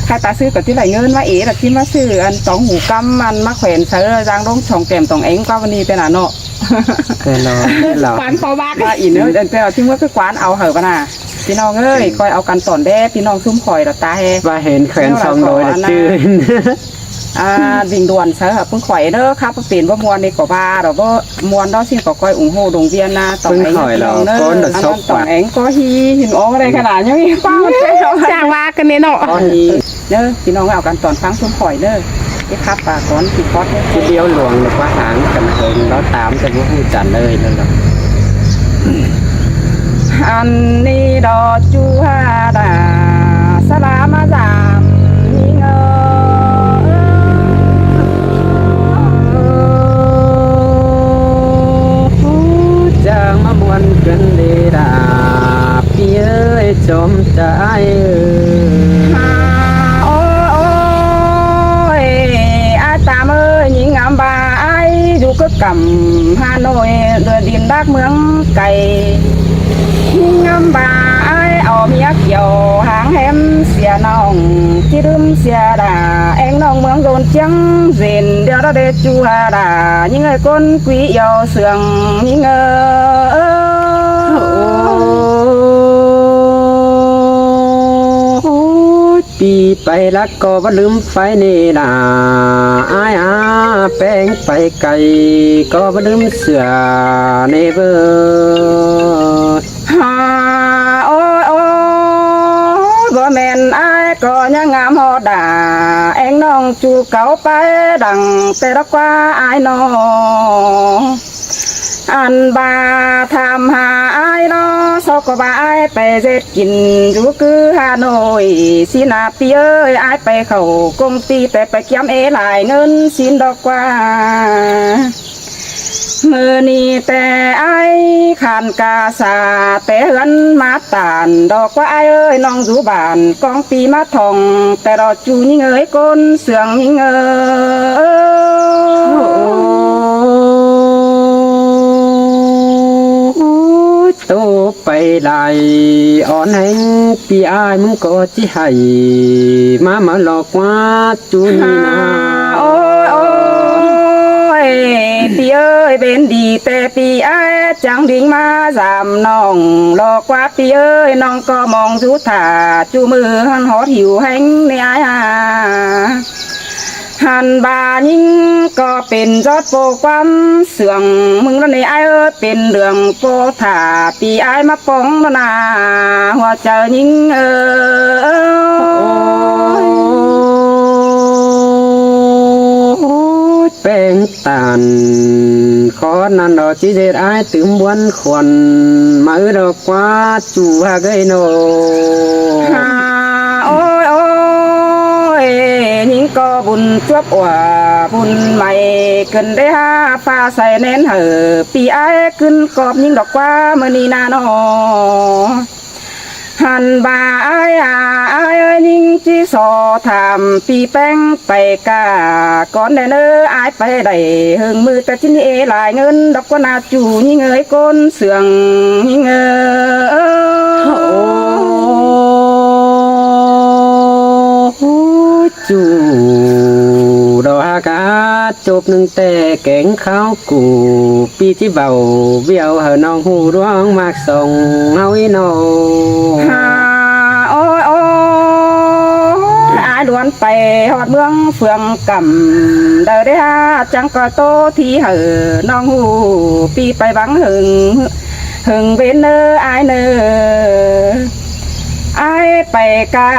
ใครตาซื้อกับที่ไหลเงินว่าแต่ที่มาซื้ออันสองหูกำมันมาแขวนเสือจางลงช่องแก้มตองเองก็วันนี้เป็นเนาะแต่เราขวานพอบ้าว่าอีเนื้อแต่ที่เมื่อคือขวานเอาเหอะปะน่ะพี่น้องเอ้ยคอยเอากันตอนแด้พี่น้องซุ่มคอยตาแฮว่าเห็นแขวนซองโดยชื่อดิ่งด่วนเสือเพิ่งข่อยเด้อครับเปลี่ยนว่ามวนในกว่าเราก็มวนเราสิ่งก็คอยอุ่งโฮดงเวียนนะตองเองพี่น้องเด้ออันนั้นตองเองก็ฮีหินอ้ออะไรขนาดนี้ป้าจ้างว่ากันเนี่ยเนาะเด้อพี่น้องเอากันตอนฟังซุ่มข่อยเด้อที่ครับปากก้อนติดคอดทีเดียวหลวงหรือว่าหางกันเองเราตามจะรู้จันเลยนั่นแหละอันนี้ดอจูฮาดาสลามาจามมีเงอจางมามวนกันเดดาพี่เอ้ยจมใจตามหญิงงามบาไออยู่ก็กำฮานอยเดือดินดักเมืองไก่หญิงงามบาไอเอาเมียเกี่ยวหางแฮมเสียน้องที่ลืมเสียดาเอ็งน้องเมืองโดนเจียงเย็นเดี๋ยวเราเดจูฮาดาหญิงเอ้ยคนกุยยาวเสืองหญิงเอ้ปีไปลักก็ว่าลืมไฟนี่นาอาแป้งไปไก่ก็ว่าลืมเสือในเบอร์ฮาโอ้โอ้บ่แม่นอายก็ยังงามฮอดาเอ็งน้องจูเก่าไปดังแต่ละกว่าอายน้องอันบาทำหาไอ้น้อสกบาไอไปเจ็ดกินอยู่คือฮานอยสินาปีเอ้ยไอไปเข้ากงตีแต่ไปเกี่ยมหลายเงินสินดอกว่ามือนี้แต่ไอขานกาสาแต่เฮือนมาตานดอกว่าไอเอ้ยน้องอยู่บ้านกองปีมาทองแต่รอจูยิ่งเอ้ยก้นเสืองยิ่งเอ้โตไปไหลอ่อนแห้งปีอายมึงก็จิให้มาหลอกว่าจูนี่นาโอ้ยโอ้ยปีเอ้ยเป็นดีแต่ปีไอ้จังดิ่งมาสามน้องหลอกว่าปีเอ้ยน้องก็มองจุถาจูมือหันหอหิวแห้งในไอ้หันบายิงก็เป็นจอดโปความเสื่องมึงแล้วในไอ้เป็นเรื่องโปถาปีไอ้มาป้องนาหัวใจยิงแป้งตานขอนันดอกจีเจไอ้ตื่มวันควันมาดอกว่าจูฮะเกยโนโอ้ยโอ้ยยิงก็บุญจวบว่าบุญใหม่ขึ้นได้ห้าฟ้าใส่เน้นเหอปีไอ้ขึ้นกอบยิงดอกว่าเมื่อนี้นาโนหันบาไอ้ยิงจีสอทำปีแป้งไปกาก่อนแน่เนอไอ้ไปได้หึงมือแต่ที่นี่หลายเงินดอกว่านาจูยิงเอ้ยก้นเสื่องยิงจูดอกอากาศจบหนึ่งแต่แกงข้าวกูปีที่เบาเบี้ยวเหอน้องหูร้องมากส่งเฮาอีโนโอ้ยโอ้อาดวนไปหอดเมืองเฟืองกำเดอได้ฮะจังก็โตที่เหอน้องหูปีไปบังหึงเวนเนอไอเนอไอไปกา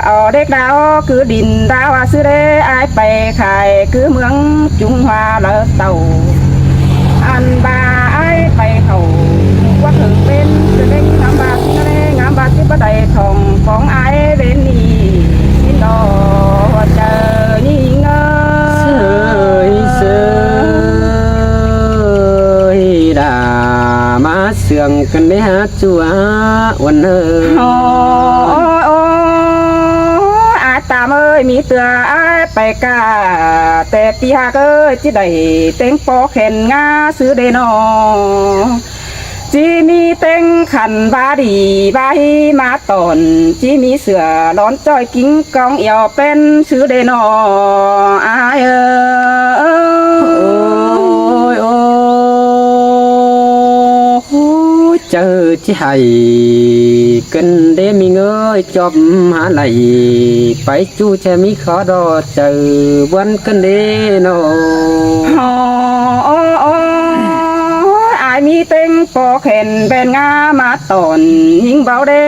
เอาเด็กดาวคือดินดาวซื้อได้ไอไปขายคือเมืองจุงhoaเลเต่าอันบาไอไปเขาว่าถึงเป็นจะได้งามบาที่ได้งามบาที่บัดใดทองของไอเป็นนี่สินอเจอยิ่งเสยดามาเสื่องกันได้หาจัววันเออาตามเอ้ยมีเตืออาไปกาแต่ปีหาเอ้ยที่ได้เต็งปอเข็นงาซื้อเดนอ จีมีเต็งขันบาดีบาฮีมาตอนจีมีเสือร้อนจ้อยกิ้งกองเอี่ยวเป็นชื่อเดนออายโอ้ยโอ้ยเจอที่ให้กันได้มีเงยจอบหาไหลไปจู้จะมีขอรอเจอวันกันเด้นอ อายมีเต็งปอกเห็นเป็นงามาตอนยิงเบาเด้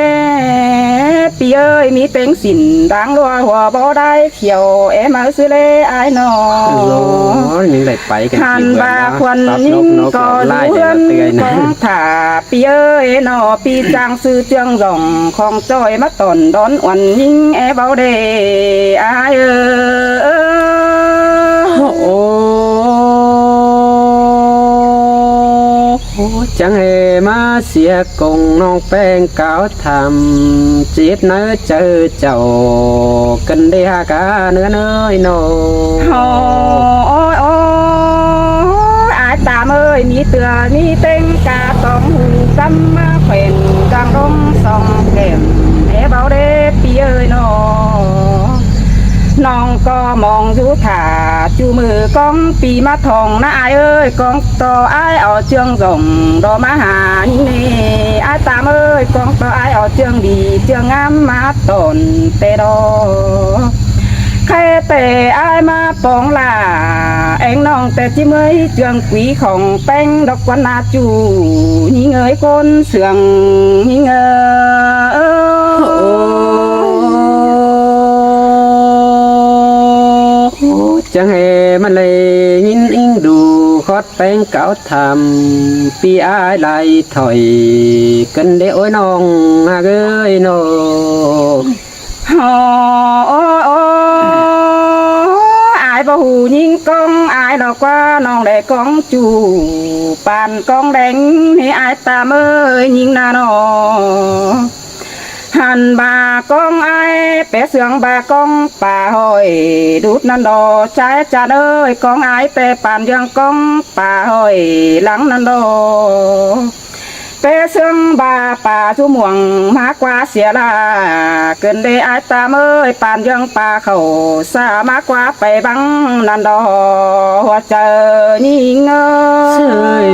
ปีเอ้ยมีเต็งสินดังรัวหัวบ่ได้เขียวมาซื้อเลอายนอ ยังได้ไปกัน หันบาควันยิงก็เลื่อนกองถ่าปีเอ้ยนอปีจางซื้อเจียงรองของจอยมาตอนดอนอ่อนยิงเบาเด้อายโอ้จังเฮมาเสียกงน้องแป้งเก่าทำจีบเนื้อเจอเจ้ากันได้หากาเนื้อเนยโนโอ้ยอายตามเอ้ยมีเตือมีเต็งกาตองหูกำมาแขวนกลางร่มสองแก้มเบาเด้ปีเอ้ยนอน้องก็มองอยู่ถ่าจูมือกองปีมาทองนะอายเอ้ยกองต่ออายเอาเชืองส่งดอมาหานี่อายตามเอ้ยกองต่ออายเอาเชืองดีเชืองงามมาต้นเตดอใครแต่อายมาปองลาเอ็งน้องแต่จิเมยเชืองquỷของแป้งดอกวันนาจูนี่เงยก้นเสืองนี่เงจังเฮมันเลยยินอิงดูคอดแป้งเก่าทำปีอายไหลถอยกันได้โอ้ยน้องหากเอ้ยโนอายบ่หูยิงกองอายดอกว่าน้องได้กองจูปานกองแดงให้อายตามเอ้ยยิงนาน้อหันบากองไอเปเสืองบากองป่าหอยดูดนันดอใจจานเอ้ยกองไอเปปานยังกองป่าหอยหลังนันดอเปเสืองบาป่าชั่วม่วงมากกว่าเสียละเกินได้ไอตามเอ้ยปานยังป่าเขาสามากกว่าไปบังนันดอหัวเจอนี่เงย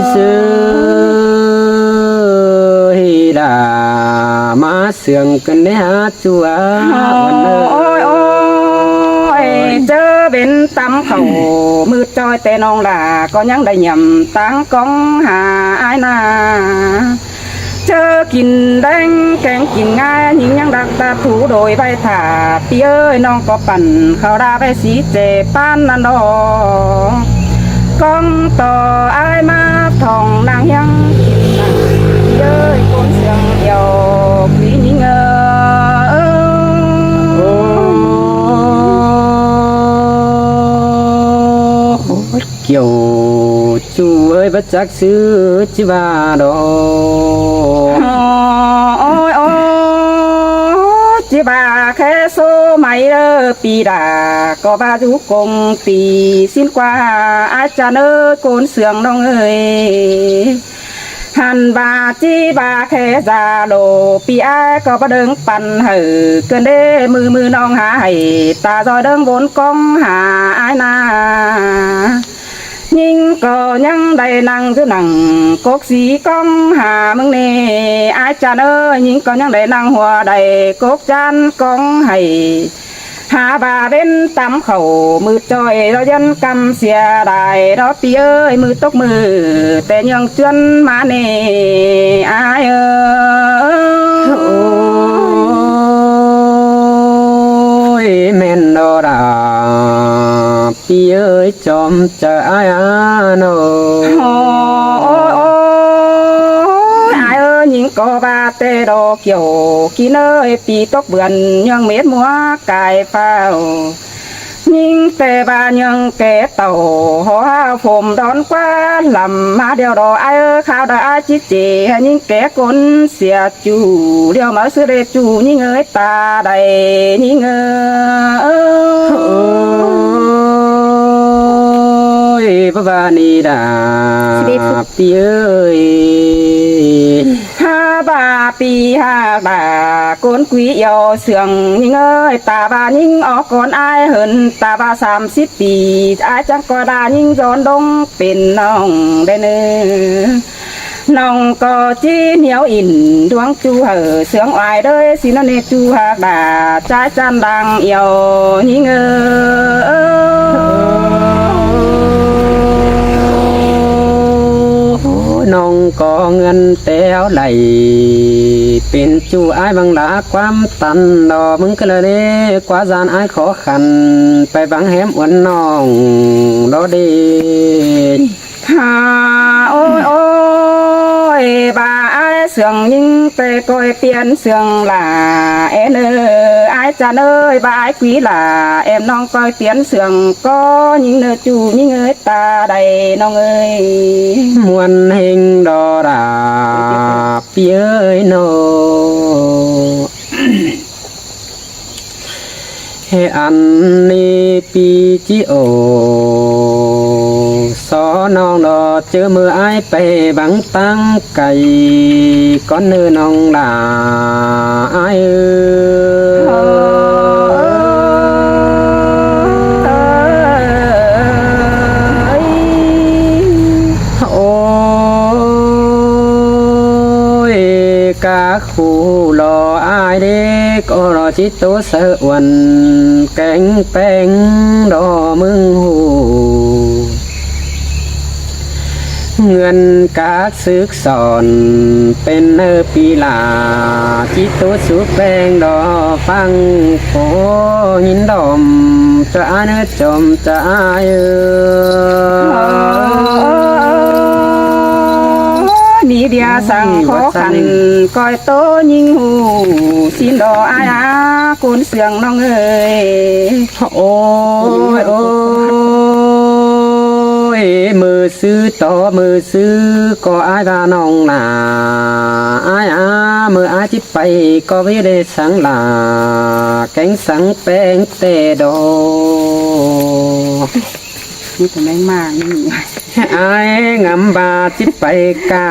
เสยดามาเสื่องกันได้หาจัววันเนยเจอเป็นตำเขามือจอยแต่น้องล่ะก็ยังได้ยำตั้งกองหาอายนาเจอกินแดงแกงกินง่ายยิ่งยังดักตาถูโดยใบถาปีเอ้ยน้องก็ปั่นเขาดาไปสีเจป้านนันดอกองต่ออายมาทองนางยังเย้ยคนเสียงเดียวผีนี่เงเกี่ยวจูเอ้ยบัจักซื้อจิบาดอจิบาแค่โซไม่เด้อปีดาก็บาจุกงตีสิ้นกว่าอาจารย์เอ้ยโกนเสืองน้องเอ้ยหันบาจีบาแค่จาโลปีอาก็ประเดิงปันเหือเกินเด้มือน้องหาให้ตาจอยเดิงบนกองหาอายนายิ่งก็ยังได้นั่งอยู่นั่งกกสีกองหามึงเน่อาจารย์เอ้ยยิ่งก็ยังได้นั่งหัวได้กกจานกองให้หาบาเป็นตำเข่ามือจอยเรายันกำเสียได้เราปีเอ้ยมือตกมือแต่ยังจวนมาเน่อายแม่นดอดาปีเอ้ยจอมจะอายโนยิงก็บาเตโดเกี่ยวกินเอ้ยปีตกเบือนยังเม็ดมัวกายเฝ้ายิงแต่บายังแก่เต่าหัวผมดอนกว่าลำมาเดียวรอไอ้ข้าวดาจิเจยิงแก่คนเสียจูเดียวมาซื้อเรจูยิงเอ้ยตาใดยิงพระบานีดา ปีเอ้ย 2 3 ปีbà cốn quý yêu sườn nhưng ơi ta bà nhưng ở con ai hơn ta bà 30 ปี ai chẳng có đà nhưng giòn đôngเป็นน้องได้เนื้อน้องก็จีเหนียวอินดวงจูเหอเสืองอายเด้ยสินเนจูหากด่าใจจันดังเอียวยิ่งน้องก็เงินแต้วไหลเป็นจูอายบังลาความตันดอมึงก็เลยกว่าจานอายขอขันไปบังแหมอวนน้องดอเด ฮ่าโอ้ยโอ้ยbà ai sườn nhưng tê coi tiền sườn là em ơi ai cha ơi bà ai quý là em non coi tiền sườn có những nơi chủ những người ta đầy non ơi มวนเฮงดอดาปีเอ้ยโน เฮอันนี้ปีจิโอสอน้องดอเจอมือไอายไปบังตั้งไก่ก้อนเนื้อน้องดาไอายโอ้ยกาคูรออายเด็กก็รอจิตโตเสวันแกงแป้งรอมึงหูเงินกาซึกสอนเป็นปีลาจิตโตสุแป้งดอฟังโคยินดอมจะอานจมจะอายมีเดียสั่งขอขันก้อยโตยิงหูสินดออายากุนเสียงน้องเอ้ย โอ้ยโอ้ยมือซื้อต่อมือซื้อก็อายว่าน้องหนาอายมืออายจิไปก็ไม่ได้สังลาแกงสังแป้งแต่ดอ นี่แต่แม่งมากนี่ อายงำบาจิไปกา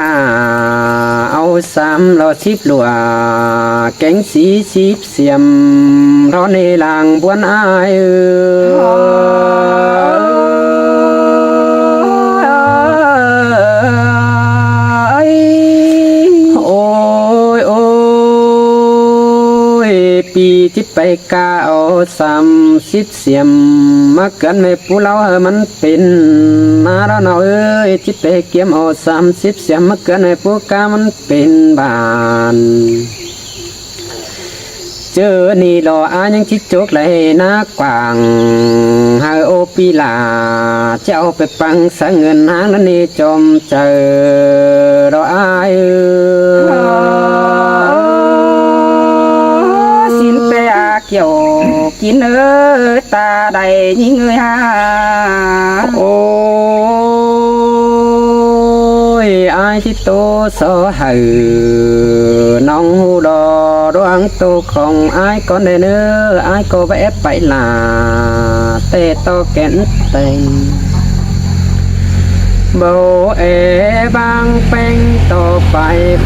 เอา310 ลัวแกงสีชีบเสียมรอในหลังบวนอายโอ้ยโอ้ยปีจิไปกาเอา30 เสียมมาเกินไม่ปูเรามันเป็นนาเราเนาเอ้ยจิไปเกี่ยมเอา30 เสียมมาเกินไม่ปูกามันเป็นบานเจอนี่รออายังชิดจกเลยนากว่างหาโอปีลาเจ้าไปปังสะเงินหางนั่นนี่จมเจอรออายสินเปอาเกี่ยวกินตาใดยิงฮา โอ้ยอายที่โตสอหือน้องหูดอดวงโตของอายก่อนได้เนื้ออายก็ไปแอบไปลาเตะโตแก่นเต็งโบเอบางเป็นต่อไป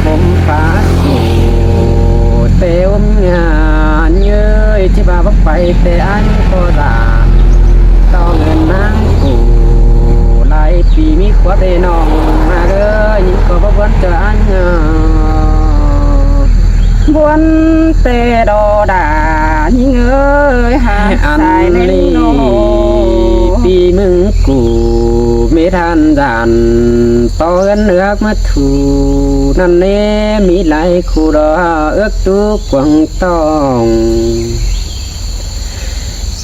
ผมพาสู่เตวมงานเย้ยที่บ้าไปแต่อันก็รานต้องเงินนั่งกูหลายปีมีขวดได้น้องมาเด้อยิ่งก็บ่เบิ่นเจออันบวนเตดอดายิงหาสายในโน ปีมึงกูไม่ทันดันต่อกันเลือกมาถูนั่นเน่มีหลายคู่รอเอื้อตุกวงต้อง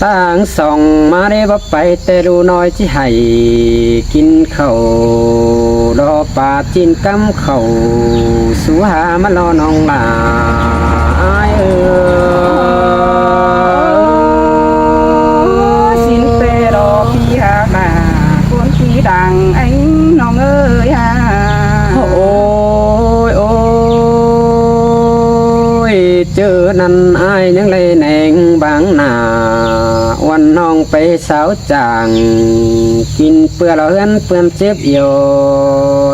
ต่างส่องมาได้บ่ไปแต่ดูน้อยที่ให้กินข้าวรอปาจินกำข้าวสู่หามารอน้องลาอายสินเตรอพี่หามาคนที่ดังไอ้น้องเอ้ยฮะโอ้ยโอ้ยเจอนั่นอายยังเลยแหนงบางหนา วันน้องไปสาวจางกินเปื่อเราเอื้อนเปื่อนเจ็บอยู่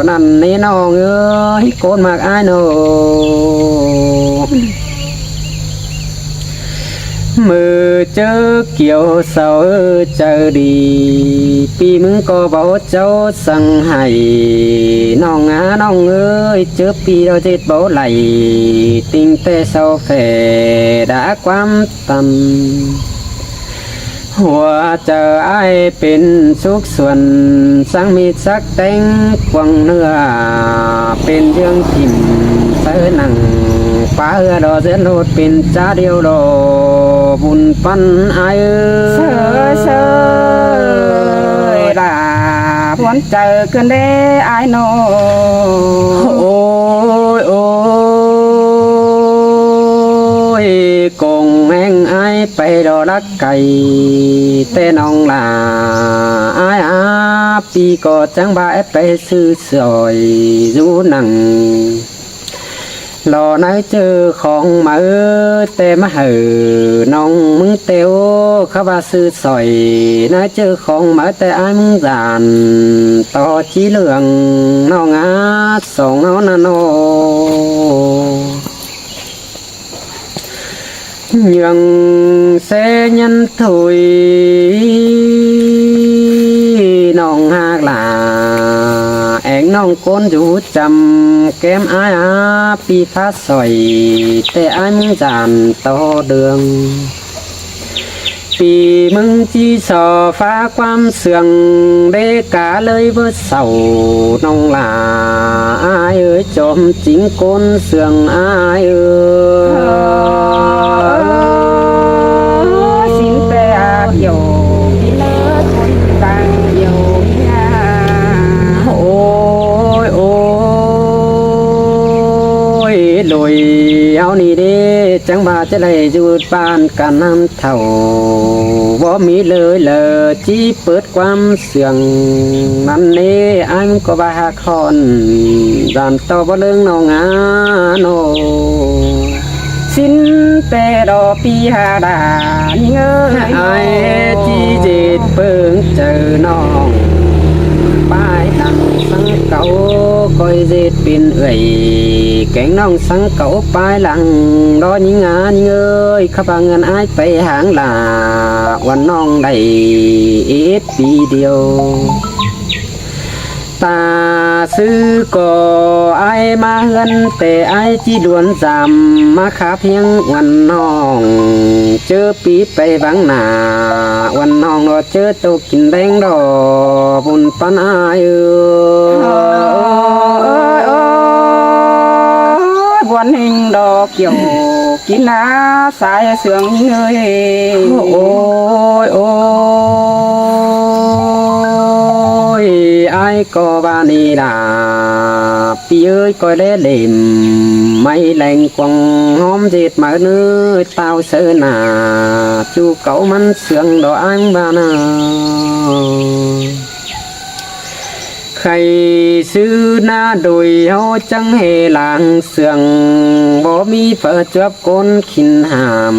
นั่นนี่น้องเอ้ยโกนมากอ้ายโนมือเจอเกี่ยวเสาเจอดีปีมึงก็บอกเจ้าสั่งให้น้องน้องเอ้ยเจอปีเราจิตบอกไหลติงแต่เสาแฝดาความตันหัวเจอไอเป็นสุขส่วนสังมีสักแต่งกวงเนื้อเป็นเรื่องทิมเสือหนังป้าดอเสียนโลดเป็นจ้าเดียวดอบุญปันไอเชยเชยล่ะพวนเจอกันได้ไอ้ายน้อง โอ้ยโอ้ยกงแห่งไอไปดอลักไก่แต่น้องลาไออาปีก็จังบ่ายไปซื้อสอยอยู่หนังรอไหนเจอของมาแต่มาเหอน้องมึงเตียวเขาว่าซื้อสอยไหนเจอของมาแต่อ้ายมึงจานต่อจีเหลืองน้องอาสองเอานาโนยังเสยันถุยน้องหากลาแองน้องก้นอยู่จำแก้มอายอาปีฟ้าสอยแต่อายมึงจานต่อเดืองปีมึงจีสอฟ้าความเสื่องเดกาเลยเบื่อเศร้าน้องลาอายเอ้ยจมจิงก้นเสื่องอายเอ้ยสินแปะเกี่ยวที่เลิศคนต่างเกี่ยวงาโอ้ยโอ้ยลอยเอานี่เด้จังบาจะได้อยู่บ้านกันน้ำเท่าบ่มีเลยเลยจีเปิดความเสื่องนั่นนี่อันก็บาคอนดานต่อบ่เรื่องน้องอาโนสินแปะดอกปีหาดานี่เอ้ย ไอ้จีเจ็ดเปิงเจอน้องป้ายดังสังเก่าคอยเจ็ดเป็นเอ่ยแกงน้องสังเก่าป้ายหลังรอยิงงานเงยข้าพเงินอ้ายไปหางลาวันน้องได้ปีเดียวตาซื้อก็ไอมาเฮือนแต่ไอจีดวนจำมาขาเพียงวันน้องเจอปีไปบังหน้าวันน้องรอเจอโตกินแดงดอบุญปันอายวันหิงดอกเกี่ยวกินน้าสายเสื่องเงยโอ้ยโอ้ยไอ้ก็บานีดาปีเอ้ยก็เล่เล่มไม่แรงกวงหอมเจ็ดมาเนื้อเต้าเสือหนาจูเก่ามันเสื่องดอกอังบานาใครซื้อหน้าโดยเฮาจังเฮหลังเสื่องบ่มีเปิดจวบก้นขินหาม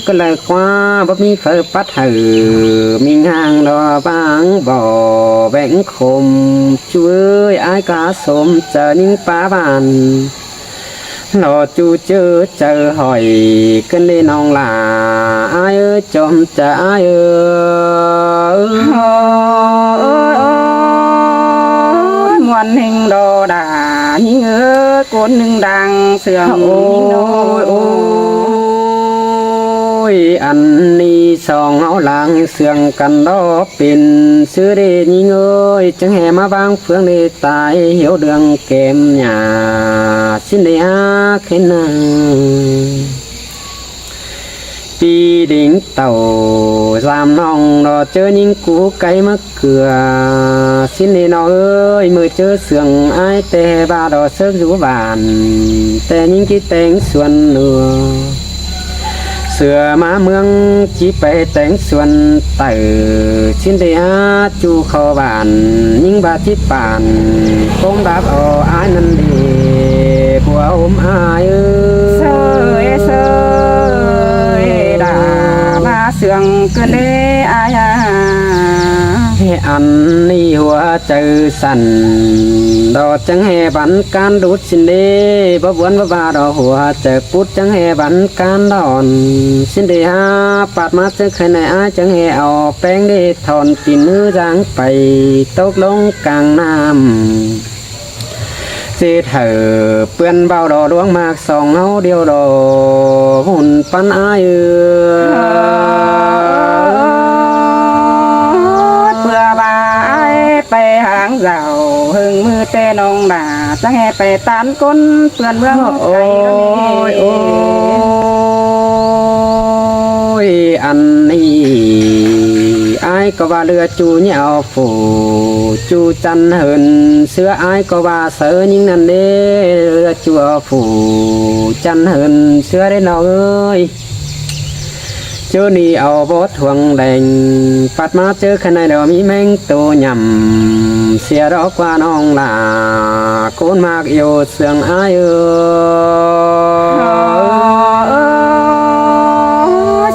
ก็เลยคว้าบ่มีเปิดปัดหือมีงางดอบางบ่แบ่งคมช่วยอายกาสมเจอนิ่งป้าบานรอจูเจอหอยกันเลยน้องลาอายจมจะอายวันหิงดอดาหิงก้นหนึ่งดังเสื่องโอ้ยโอ้ยอันนี้สองเอาหลังเสื่องกันดอเป็นซื้อเดยิงเอ้ยจังแห่มาบางเฟืองได้ตายเหี่ยวเดืองเกมหยาสิ้นได้หาขึ้นนังปีดิ่งเต่าสามน้องรอเจอยิงกูไก่มะเขือสิ้นนี้น้องเอ้ยมือเจอเสื่องไอแต่บาดอเสือกอยู่บ้านแต่ยิงที่แต่งส่วนเนื้อเสือมาเมืองจีไปแต่งส่วนเต่อสิ้นได้หาจูคอบานยิงบาที่ป่านคงดับเอาไอ้นั่นดีบัวอมไอ้เสยเสยดามาเส สื่องเกินเดอายา ให้อันนี้หัวใจสั่นดอกจังแห่บันการดูดสินเดบ่บวนบ่บาดอกหัวใจปุดจังแห่บันการดอนสินเดหาปาดมาจังใครในอาจังแห่เอาแป้งเดถอนปีนื้อจางไปตกลงกลางน้ำเสียเถอเปื้อนเบาดอดวงมากสองเฮาเดียวดอหุ่นปันอายเพื่อบายไปหางเจ้าหึงมือเตนองด่าจังแห่ไปตานก้นเพื่อนเมือง โอ้ยโอ้ยอันนี้อายก็ว่าเรือจูเหนียวฝูจูจันเหินเสื้ออายก็ว่าเสือยิ่งนั่นเด้เรือจูฝูจันเหินเสื้อได้เนาะเอ้ยเจ้านี่เอาบททวงแดงปัดมาเจอขนาดเดียวมีแมงตัวยำเสียดอกว่าน้องลาโกนมากโยเสียงอาย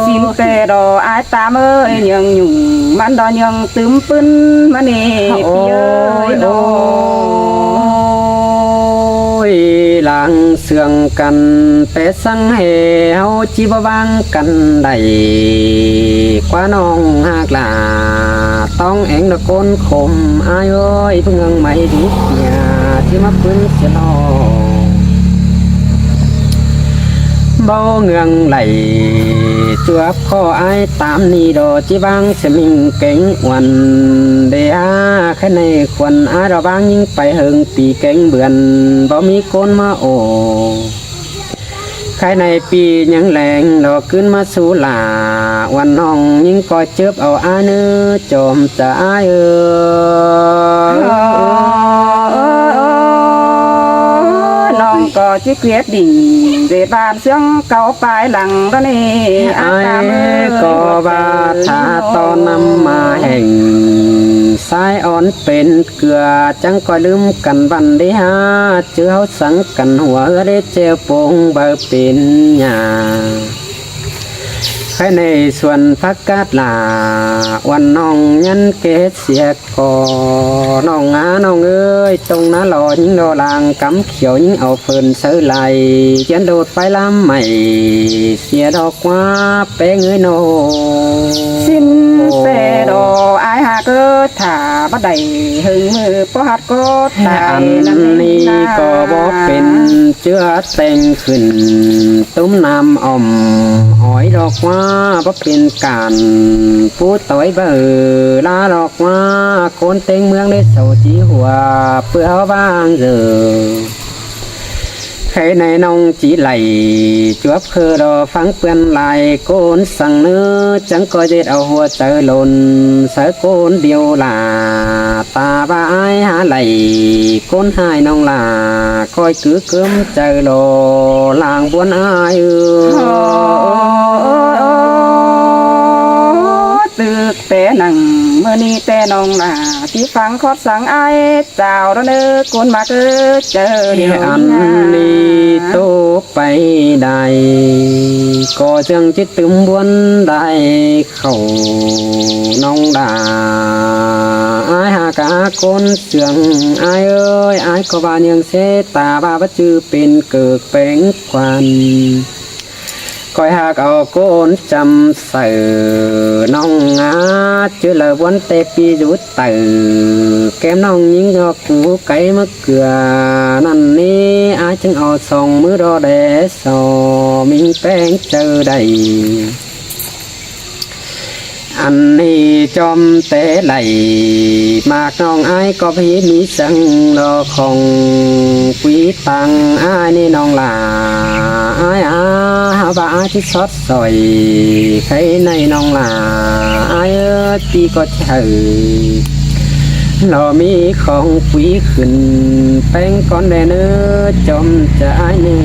สิมเตดออายตามเอ้ยยังหยุ่งมันดอยังตึมปึ้นมันนี่พี่เอ้ยโน ยหลังเสื่องกันแต่สังเหวจีบวังกันได้กว่าน้องหากลาต้องเองตะโกนคมอายเอ้ยเพิ่งไม่ดีเนี่ยที่มาพึ่งเสียนอเบาเงืองไหลจวบข้ออายตามนี่ดอจีบังสมิงเก่งวันเดียแค่ในควันอายดอบางยิ่งไปเฮิงปีเก่งเบือนบ่มีคนมาโอใครในปียังแรงดอกขึ้นมาสู่ลาวันน้องยิ่งก็เจ็บเอาอายเนื้อจมจะอายน้องก็จิเกลียดดิ่งเดบานเสียงเก่าปลายหลังตอนนี้ อายก็ว่าถ้าตอนนำมาแห่งสายอ่อนเป็นเกลือจังก็ลืมกันบันได้หาเจ้าสังกันหัวได้เจ้าโปงเบาเป็นหยาใครในส่วนพักกาดลาวันน้องยันเกศเสียก่อน้องงาน้องเอ้ยตรงนั้นหล่อยิ่งรอลางกำเขียวยิ่งเอาเฟินเสือไหลเจียนโดดไปลำใหม่เสียดอกว่าเป้งเอ้ยโน สิ้นเสดออายหาเกิดถ้าบ่ได้หึงมือปหัดก็ตา อั ย นนี้ก็บอกเป็นเจือแต่งขึ้นตุ้มน้ำอ่อมหอยดอกว่าบ่เป็นการพูดต่อยเบอลาดอกว่าคนเต็งเมืองได้เสาจีหัวเพื่อเอาบ้างเจอใครในน้องจีไหลจวบคือรอฟังเปื้อนลายโกนสั่งเนื้อจังก็เด็ดเอาหัวใจหล่นใส่โกนเดียวลาตาบ้ายหาไหลโกนหายน้องลาคอยคือเกิมใจโลลางบวนอายตึกแต่หนังเมื่อนี้แต่น้องลาที่ฟังคอดสั่งไอ้เจ้าระเนอคนมาเกิดเจอเดียว อันนี้โตไปได้ก็จังจิตตึมบวนได้เข้าน้องดาอายหากาคนเสียงอายเอ้ยอายก็บานยังเสตาบาบจือเป็นเกิดเป็นควันคอยหากเอาโกนจำเสือน้องงาเจอละวันเตปีจุดตือแก้มน้องยิงออกหูไก่มะเกลือนั่นนี่อาจึงเอาสองมือรอแดสอมิงแป้งเจอได้อันนี้จอมเตะไหลมากน้องอายก็พี่มีสังรอของปีตังอายนี่น้องลาอายหาบาที่ซอดสอยใครในน้องลาอายตีก็เฉยเรามีของปีขึ้นแป้งก้อนแดนจอมจะอายนี่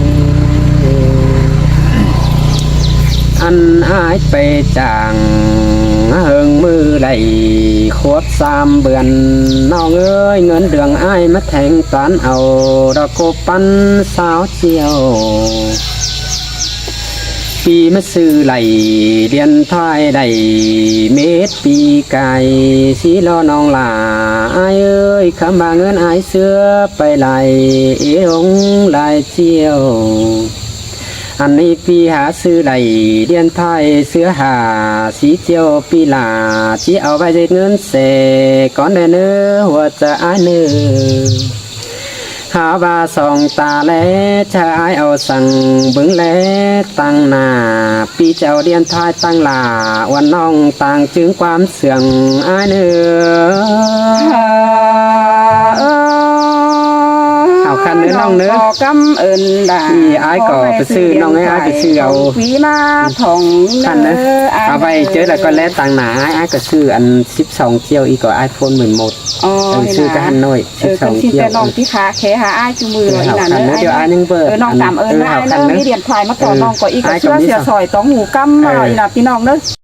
อันอายไปจางเฮิงมือไหลควบ3 เบือนน้องเอ้ยเงินเดืองอายมาแทงตานเอาดอกโกปันสาวเจียว ปีมาซื้อไหลเรียนท้ายได้เม็ดปีไก่สีล้อน้องหลาอายเอ้ยคำบาเงินอายเสื้อไปไหลเอองลายเจียวอันนี้ปีหาซื้อไหลเรียนท้ายเสื้อหาสีเจียวปีหลาที่เอาไปได้เงินเสก่อนเนื้อหัวจะอายเนื้อหาว่าสองตาแลชายเอาสั่งบึงแลตั้งหน้าปีเจ้าเดียนทายตั้งหลาวันน้องต่างจึงความเสื่องอายเนื้อเอาคันเนื้อน้องเนื้อ กำเอิญด่า ที่อายก็ไปซื้อน้องให้อายไปซื้อเอา วีมาผ่อง คันนะเอาไปเจอแล้วก็แลตั้งหน้าอายก็ซื้ออัน12เที่ยวอีกก็ไอโฟน10,000หมด อ๋อ ซื้อกันหน่อย12 ที่ เที่ย แต่ ว น้องที่ขาแขหาอ้ายจูมืออีนั่น เดี๋ยวอายนึงเบิด น้องตามเอิญนะอ้ายเนอะมีเดียนพลายมาต่อน้องก็อีกเสื้อเสียซอยต้องหูกำอีน่ะพี่น้องเนอะ